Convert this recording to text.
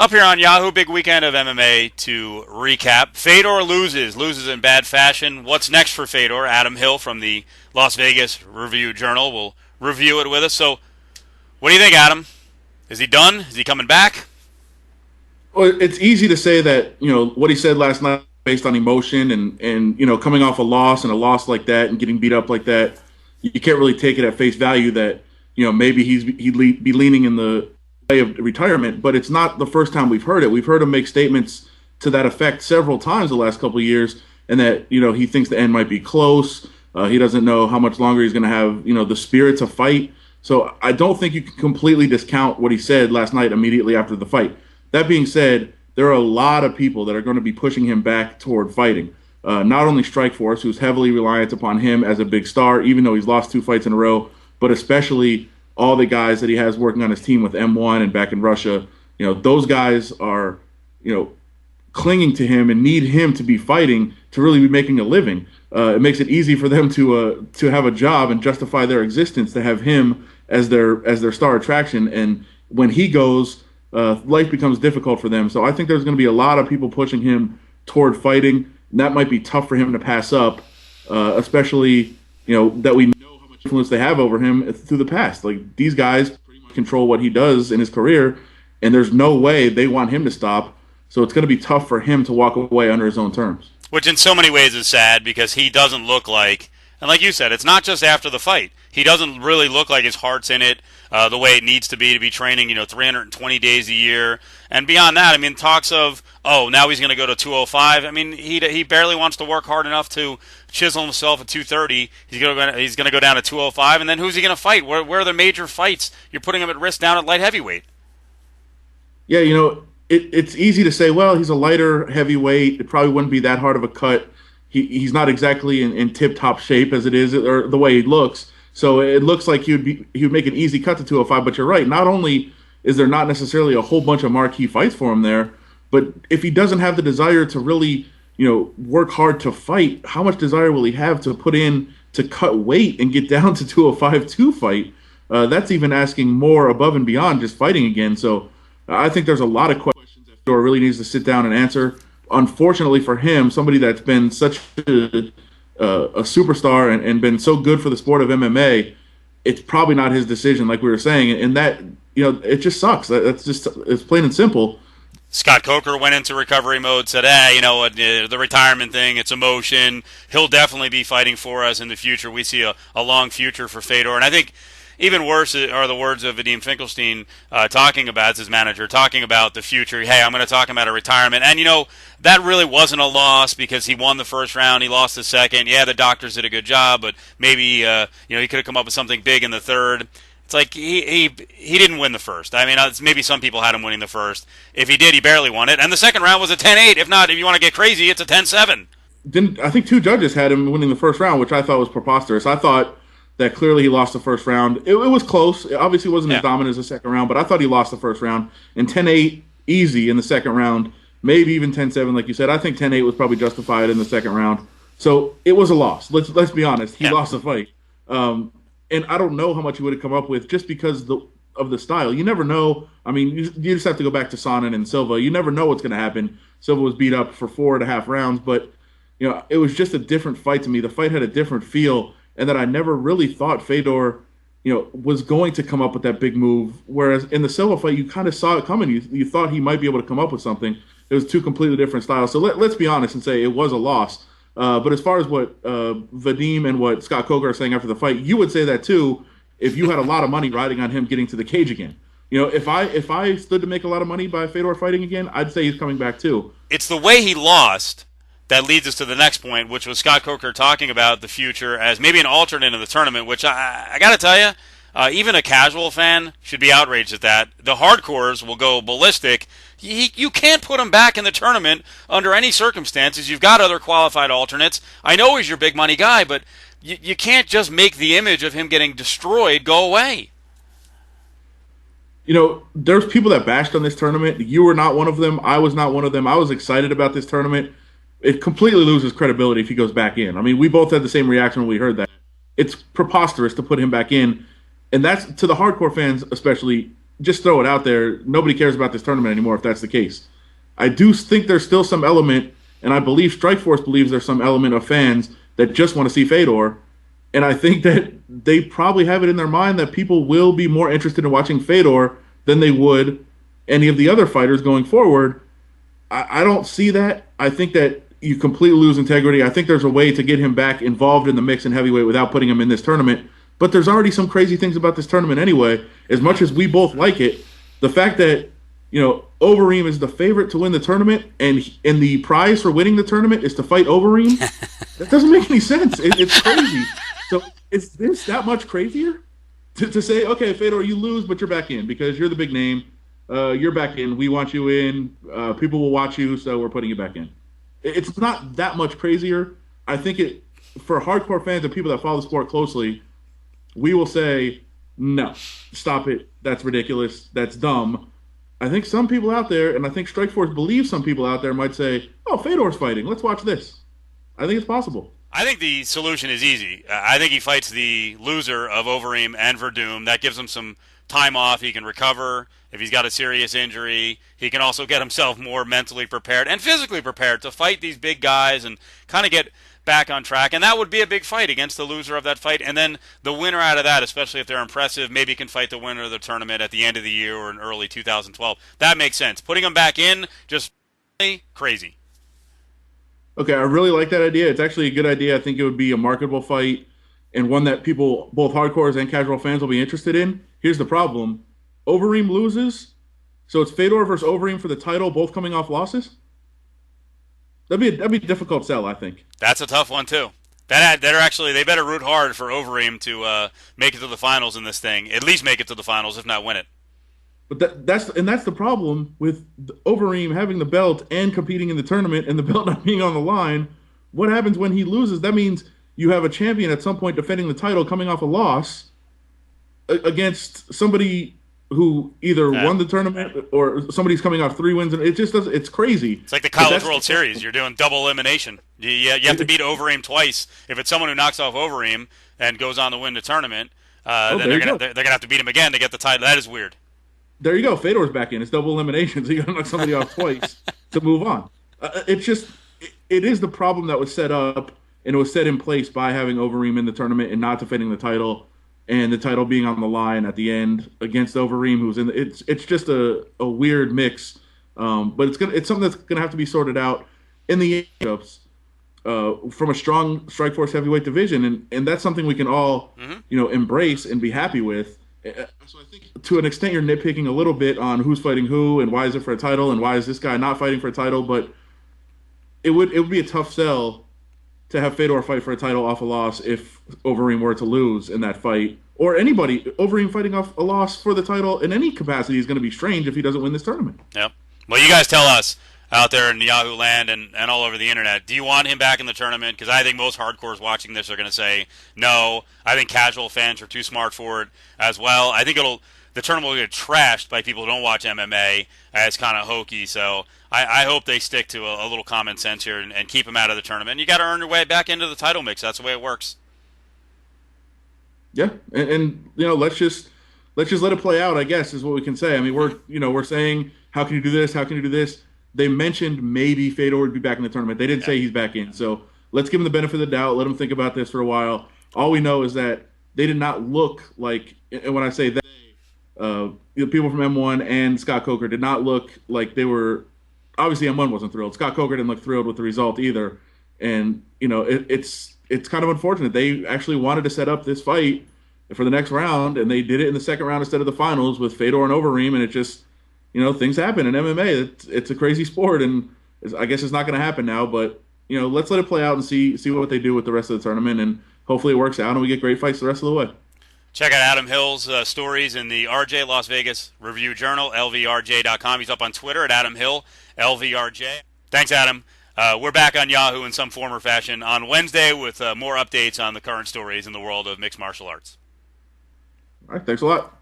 Up here on Yahoo, big weekend of MMA to recap. Fedor loses in bad fashion. What's next for Fedor? Adam Hill from the Las Vegas Review-Journal will review it with us. So, what do you think, Adam? Is he done? Is he coming back? Well, it's easy to say that, what he said last night based on emotion and coming off a loss and a loss like that and getting beat up like that, you can't really take it at face value that, maybe he'd be leaning in the way of retirement, but it's not the first time we've heard it. We've heard him make statements to that effect several times the last couple of years, and that, he thinks the end might be close. He doesn't know how much longer he's going to have, the spirit to fight. So I don't think you can completely discount what he said last night immediately after the fight. That being said, there are a lot of people that are going to be pushing him back toward fighting. Not only Strikeforce, who's heavily reliant upon him as a big star, even though he's lost 2 fights in a row, but especially all the guys that he has working on his team with M1 and back in Russia. Those guys are, clinging to him and need him to be fighting to really be making a living. It makes it easy for them to have a job and justify their existence to have him as their star attraction. And when he goes, life becomes difficult for them. So I think there's going to be a lot of people pushing him toward fighting. And that might be tough for him to pass up, especially that we know how much influence they have over him through the past. Like, these guys pretty much control what he does in his career, and there's no way they want him to stop. So it's going to be tough for him to walk away under his own terms. Which in so many ways is sad because he doesn't look like, and like you said, it's not just after the fight. He doesn't really look like his heart's in it the way it needs to be training, 320 days a year. And beyond that, I mean, talks of, now he's going to go to 205. I mean, he barely wants to work hard enough to chisel himself at 230. He's going to go down to 205, and then who's he going to fight? Where are the major fights? You're putting him at risk down at light heavyweight. Yeah, it's easy to say, well, he's a lighter heavyweight. It probably wouldn't be that hard of a cut. He's not exactly in tip-top shape as it is, or the way he looks. So it looks like he would make an easy cut to 205. But you're right. Not only is there not necessarily a whole bunch of marquee fights for him there, but if he doesn't have the desire to really, work hard to fight, how much desire will he have to put in to cut weight and get down to 205 to fight? That's even asking more above and beyond just fighting again. So I think there's a lot of questions that Fedor really needs to sit down and answer. Unfortunately for him, somebody that's been such a superstar and been so good for the sport of MMA, it's probably not his decision, like we were saying, and that it just sucks. It's plain and simple. Scott Coker went into recovery mode, said, the retirement thing, it's emotion. He'll definitely be fighting for us in the future. We see a long future for Fedor. And I think even worse are the words of Vadim Finkelstein talking about, his manager, talking about the future. Hey, I'm going to talk about a retirement. And, that really wasn't a loss because he won the first round. He lost the second. Yeah, the doctors did a good job, but maybe, he could have come up with something big in the third. It's like he didn't win the first. I mean, maybe some people had him winning the first. If he did, he barely won it. And the second round was a 10-8. If not, if you want to get crazy, it's a 10-7. I think 2 judges had him winning the first round, which I thought was preposterous. I thought that clearly he lost the first round. It was close. It obviously wasn't as dominant as the second round, but I thought he lost the first round. And 10-8 easy in the second round, maybe even 10-7 like you said. I think 10-8 was probably justified in the second round. So it was a loss. Let's be honest. He lost the fight. And I don't know how much he would have come up with just because of the style. You never know. I mean, you just have to go back to Sonnen and Silva. You never know what's going to happen. Silva was beat up for 4.5 rounds, but it was just a different fight to me. The fight had a different feel, and that I never really thought Fedor, was going to come up with that big move. Whereas in the Silva fight, you kind of saw it coming. You thought he might be able to come up with something. It was 2 completely different styles. So let's be honest and say it was a loss. But as far as what Vadim and what Scott Coker are saying after the fight, you would say that too if you had a lot of money riding on him getting to the cage again. If I stood to make a lot of money by Fedor fighting again, I'd say he's coming back too. It's the way he lost that leads us to the next point, which was Scott Coker talking about the future as maybe an alternate in the tournament, which I got to tell you, even a casual fan should be outraged at that. The hardcores will go ballistic. You can't put him back in the tournament under any circumstances. You've got other qualified alternates. I know he's your big money guy, but you can't just make the image of him getting destroyed go away. There's people that bashed on this tournament. You were not one of them. I was not one of them. I was excited about this tournament. It completely loses credibility if he goes back in. I mean, we both had the same reaction when we heard that. It's preposterous to put him back in. And that's, to the hardcore fans especially, just throw it out there. Nobody cares about this tournament anymore if that's the case. I do think there's still some element, and I believe Strikeforce believes there's some element of fans that just want to see Fedor. And I think that they probably have it in their mind that people will be more interested in watching Fedor than they would any of the other fighters going forward. I don't see that. I think that you completely lose integrity. I think there's a way to get him back involved in the mix in heavyweight without putting him in this tournament. But there's already some crazy things about this tournament anyway. As much as we both like it, the fact that Overeem is the favorite to win the tournament, and the prize for winning the tournament is to fight Overeem, that doesn't make any sense. It's crazy. So is this that much crazier to say, okay, Fedor, you lose, but you're back in because you're the big name. You're back in. We want you in. People will watch you, so we're putting you back in. It's not that much crazier. I think for hardcore fans and people that follow the sport closely, we will say, no, stop it. That's ridiculous. That's dumb. I think some people out there, and I think Strikeforce believes some people out there might say, oh, Fedor's fighting. Let's watch this. I think it's possible. I think the solution is easy. I think he fights the loser of Overeem and Verdum. That gives him some time off. He can recover if he's got a serious injury. He can also get himself more mentally prepared and physically prepared to fight these big guys and kind of get back on track. And that would be a big fight against the loser of that fight. And then the winner out of that, especially if they're impressive, maybe can fight the winner of the tournament at the end of the year or in early 2012. That makes sense. Putting him back in, just crazy. Okay, I really like that idea. It's actually a good idea. I think it would be a marketable fight and one that people, both hardcores and casual fans, will be interested in. Here's the problem. Overeem loses, so it's Fedor versus Overeem for the title, both coming off losses? That'd be a difficult sell, I think. That's a tough one, too. They better root hard for Overeem to make it to the finals in this thing. At least make it to the finals, if not win it. But that's the problem with Overeem having the belt and competing in the tournament and the belt not being on the line. What happens when he loses? That means you have a champion at some point defending the title coming off a loss against somebody who either won the tournament or somebody's coming off 3 wins. And it just doesn't. It's crazy. It's like the College World Series. You're doing double elimination. You have to beat Overeem twice. If it's someone who knocks off Overeem and goes on to win the tournament, then they're gonna have to beat him again to get the title. That is weird. There you go. Fedor's back in. It's double elimination, so you got to knock somebody off twice to move on. It is the problem that was set up, and it was set in place by having Overeem in the tournament and not defending the title, and the title being on the line at the end against Overeem, who's in. It's just a weird mix, but it's something that's gonna have to be sorted out in the matchups from a strong Strikeforce heavyweight division, and that's something we can all embrace and be happy with. So I think to an extent you're nitpicking a little bit on who's fighting who and why is it for a title and why is this guy not fighting for a title, but it would be a tough sell to have Fedor fight for a title off a loss if Overeem were to lose in that fight, or anybody. Overeem fighting off a loss for the title in any capacity is going to be strange if he doesn't win this tournament. Yep. Well, you guys tell us out there in Yahoo land and all over the internet, do you want him back in the tournament? Because I think most hardcores watching this are going to say no. I think casual fans are too smart for it as well. I think the tournament will get trashed by people who don't watch MMA as kind of hokey. So I hope they stick to a little common sense here and keep him out of the tournament. And you got to earn your way back into the title mix. That's the way it works. Yeah, and let's just let it play out, I guess, is what we can say. I mean, we're saying, how can you do this? How can you do this? They mentioned maybe Fedor would be back in the tournament. They didn't say he's back in. So let's give him the benefit of the doubt. Let him think about this for a while. All we know is that they did not look like, and when I say that, people from M1 and Scott Coker did not look like they were, obviously M1 wasn't thrilled. Scott Coker didn't look thrilled with the result either. And, it's kind of unfortunate. They actually wanted to set up this fight for the next round, and they did it in the second round instead of the finals with Fedor and Overeem, and it just, things happen in MMA. It's a crazy sport, and I guess it's not going to happen now. But let's let it play out and see what they do with the rest of the tournament, and hopefully it works out and we get great fights the rest of the way. Check out Adam Hill's stories in the RJ Las Vegas Review Journal, lvrj.com. He's up on Twitter at Adam Hill, LVRJ. Thanks, Adam. We're back on Yahoo in some form or fashion on Wednesday with more updates on the current stories in the world of mixed martial arts. All right, thanks a lot.